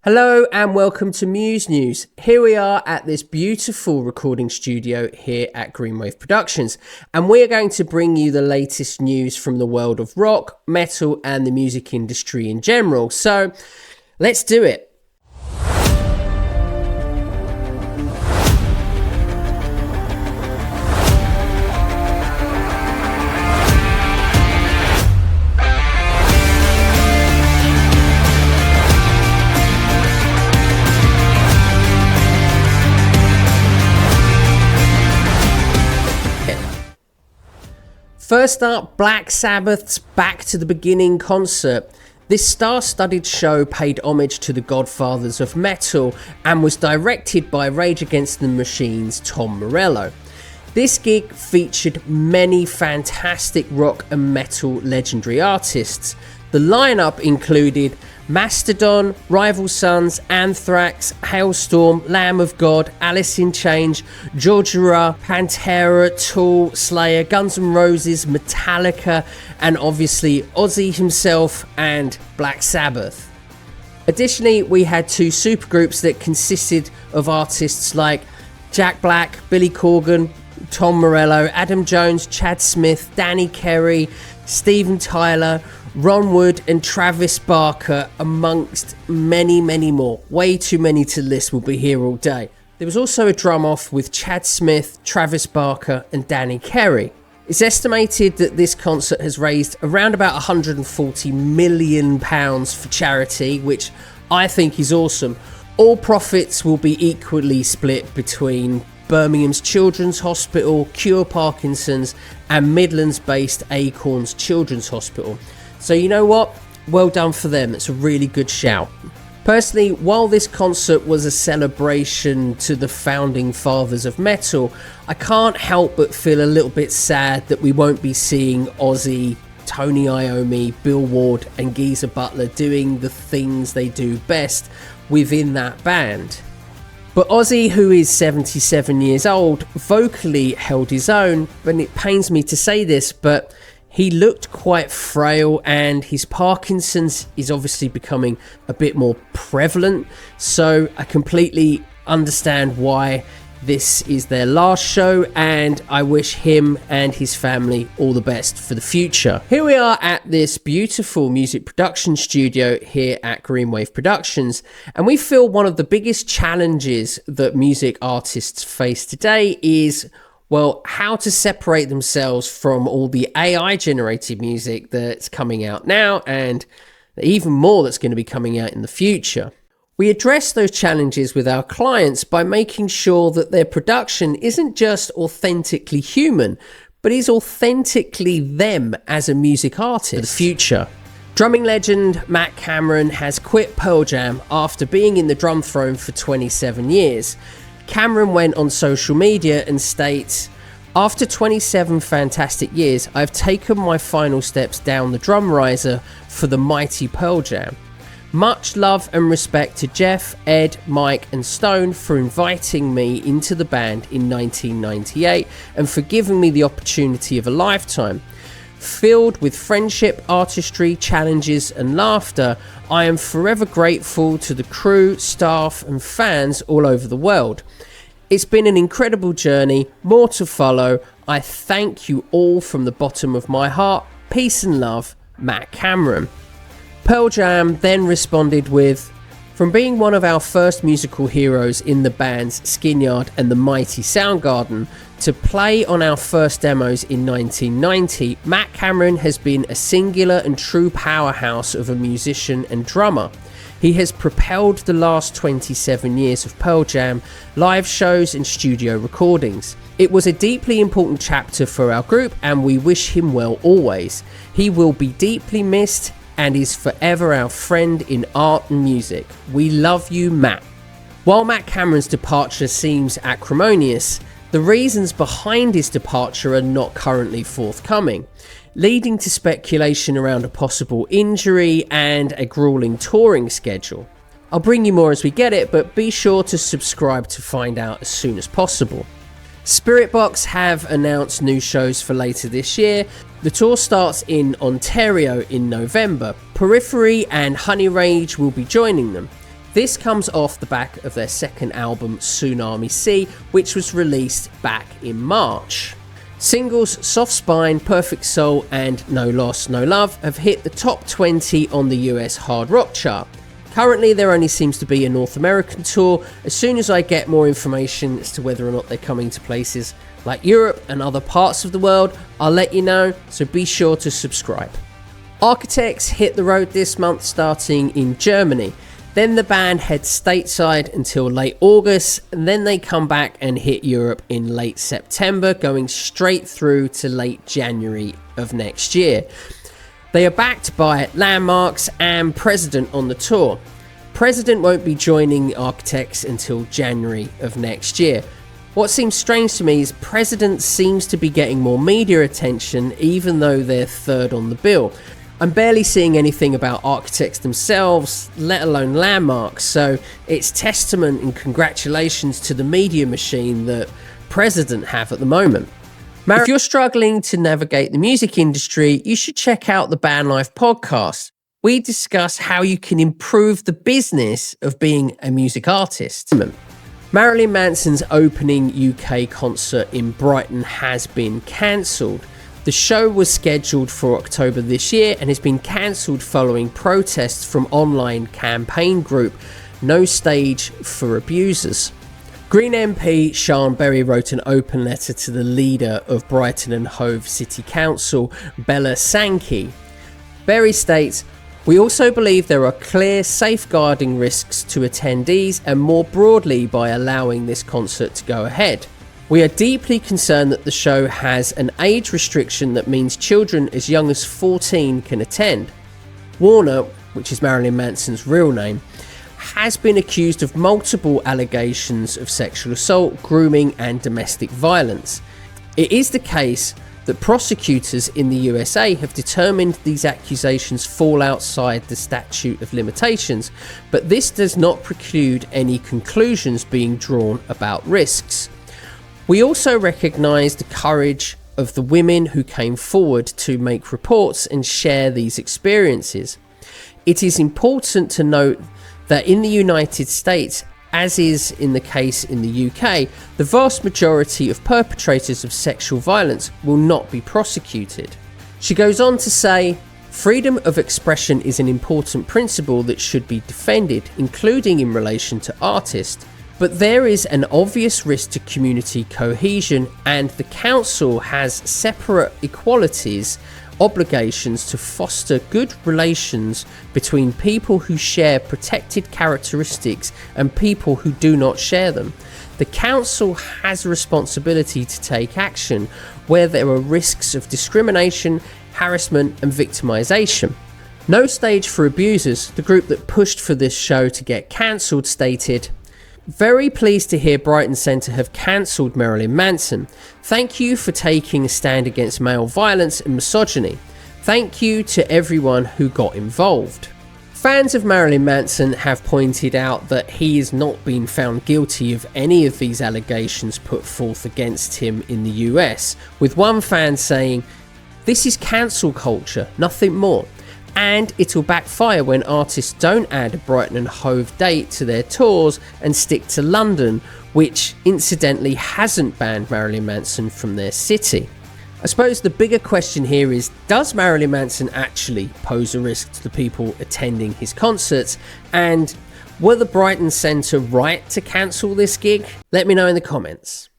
Hello and welcome to MusNews. Here we are at this beautiful recording studio here at Greenwave Productions, and we are going to bring you the latest news from the world of rock, metal and the music industry in general. So let's do it. First up, Black Sabbath's Back to the Beginning concert. This star-studded show paid homage to the godfathers of metal and was directed by Rage Against the Machine's Tom Morello. This gig featured many fantastic rock and metal legendary artists. The lineup included Mastodon, Rival Sons, Anthrax, Hailstorm, Lamb of God, Alice in Chains, Georgia, Pantera, Tool, Slayer, Guns N' Roses, Metallica, and obviously Ozzy himself and Black Sabbath. Additionally, we had two supergroups that consisted of artists like Jack Black, Billy Corgan, Tom Morello, Adam Jones, Chad Smith, Danny Carey, Steven Tyler, Ron Wood and Travis Barker, amongst many more. Way too many to list, we'll be here all day. There was also a drum off with Chad Smith, Travis Barker and Danny Carey. It's estimated that this concert has raised around about £140 million for charity, which I think is awesome. All profits will be equally split between Birmingham's Children's Hospital, Cure Parkinson's and Midlands-based Acorns Children's Hospital. So you know what? Well done for them. It's a really good shout. Personally, while this concert was a celebration to the founding fathers of metal, I can't help but feel a little bit sad that we won't be seeing Ozzy, Tony Iommi, Bill Ward and Geezer Butler doing the things they do best within that band. But Ozzy, who is 77 years old, vocally held his own, and it pains me to say this, but he looked quite frail and his Parkinson's is obviously becoming a bit more prevalent. So I completely understand why this is their last show, and I wish him and his family all the best for the future. Here we are at this beautiful music production studio here at Greenwave Productions, and we feel one of the biggest challenges that music artists face today is, well, how to separate themselves from all the AI generated music that's coming out now and even more that's going to be coming out in the future. We address those challenges with our clients by making sure that their production isn't just authentically human, but is authentically them as a music artist for the future. Drumming legend Matt Cameron has quit Pearl Jam after being in the drum throne for 27 years. Cameron went on social media and states, "After 27 fantastic years, I've taken my final steps down the drum riser for the mighty Pearl Jam. Much love and respect to Jeff, Ed, Mike and Stone for inviting me into the band in 1998 and for giving me the opportunity of a lifetime. Filled with friendship, artistry, challenges and laughter, I am forever grateful to the crew, staff and fans all over the world. It's been an incredible journey, more to follow. I thank you all from the bottom of my heart. Peace and love, Matt Cameron." Pearl Jam then responded with, "From being one of our first musical heroes in the bands Skinyard and the Mighty Soundgarden to play on our first demos in 1990, Matt Cameron has been a singular and true powerhouse of a musician and drummer. He has propelled the last 27 years of Pearl Jam, live shows and studio recordings. It was a deeply important chapter for our group and we wish him well always. He will be deeply missed and is forever our friend in art and music. We love you, Matt." While Matt Cameron's departure seems acrimonious, the reasons behind his departure are not currently forthcoming, leading to speculation around a possible injury and a grueling touring schedule. I'll bring you more as we get it, but be sure to subscribe to find out as soon as possible. Spiritbox have announced new shows for later this year. The tour starts in Ontario in November. Periphery and Honey Revenge will be joining them. This comes off the back of their second album, Tsunami Sea, which was released back in March. Singles Soft Spine, Perfect Soul and No Loss, No Love have hit the top 20 on the US hard rock chart. Currently there only seems to be a North American tour. As soon as I get more information as to whether or not they're coming to places like Europe and other parts of the world, I'll let you know, so be sure to subscribe. Architects hit the road this month starting in Germany. Then the band heads stateside until late August, and then they come back and hit Europe in late September, going straight through to late January of next year. They are backed by Landmvrks and President on the tour. President won't be joining the Architects until January of next year. What seems strange to me is President seems to be getting more media attention even though they're third on the bill. I'm barely seeing anything about Architects themselves, let alone Landmvrks, so it's testament and congratulations to the media machine that President have at the moment. If you're struggling to navigate the music industry, you should check out the Band Life podcast. We discuss how you can improve the business of being a music artist. Marilyn Manson's opening UK concert in Brighton has been cancelled. The show was scheduled for October this year and has been cancelled following protests from online campaign group No Stage for Abusers. Green MP Sean Berry wrote an open letter to the leader of Brighton and Hove City Council, Bella Sankey. Berry states, "We also believe there are clear safeguarding risks to attendees and more broadly by allowing this concert to go ahead. We are deeply concerned that the show has an age restriction that means children as young as 14 can attend. Warner, which is Marilyn Manson's real name, has been accused of multiple allegations of sexual assault, grooming and domestic violence. It is the case that prosecutors in the USA have determined these accusations fall outside the statute of limitations, but this does not preclude any conclusions being drawn about risks. We also recognise the courage of the women who came forward to make reports and share these experiences. It is important to note that in the United States, as is in the case in the UK, the vast majority of perpetrators of sexual violence will not be prosecuted." She goes on to say, "Freedom of expression is an important principle that should be defended, including in relation to artists. But there is an obvious risk to community cohesion, and the council has separate equalities, obligations to foster good relations between people who share protected characteristics and people who do not share them. The council has a responsibility to take action where there are risks of discrimination, harassment and victimization." No Stage for Abusers, the group that pushed for this show to get cancelled, stated, "Very pleased to hear Brighton Centre have cancelled Marilyn Manson. Thank you for taking a stand against male violence and misogyny. Thank you to everyone who got involved." Fans of Marilyn Manson have pointed out that he has not been found guilty of any of these allegations put forth against him in the US, with one fan saying, "This is cancel culture, nothing more. And it'll backfire when artists don't add a Brighton and Hove date to their tours and stick to London, which incidentally hasn't banned Marilyn Manson from their city." I suppose the bigger question here is, does Marilyn Manson actually pose a risk to the people attending his concerts? And were the Brighton Centre right to cancel this gig? Let me know in the comments.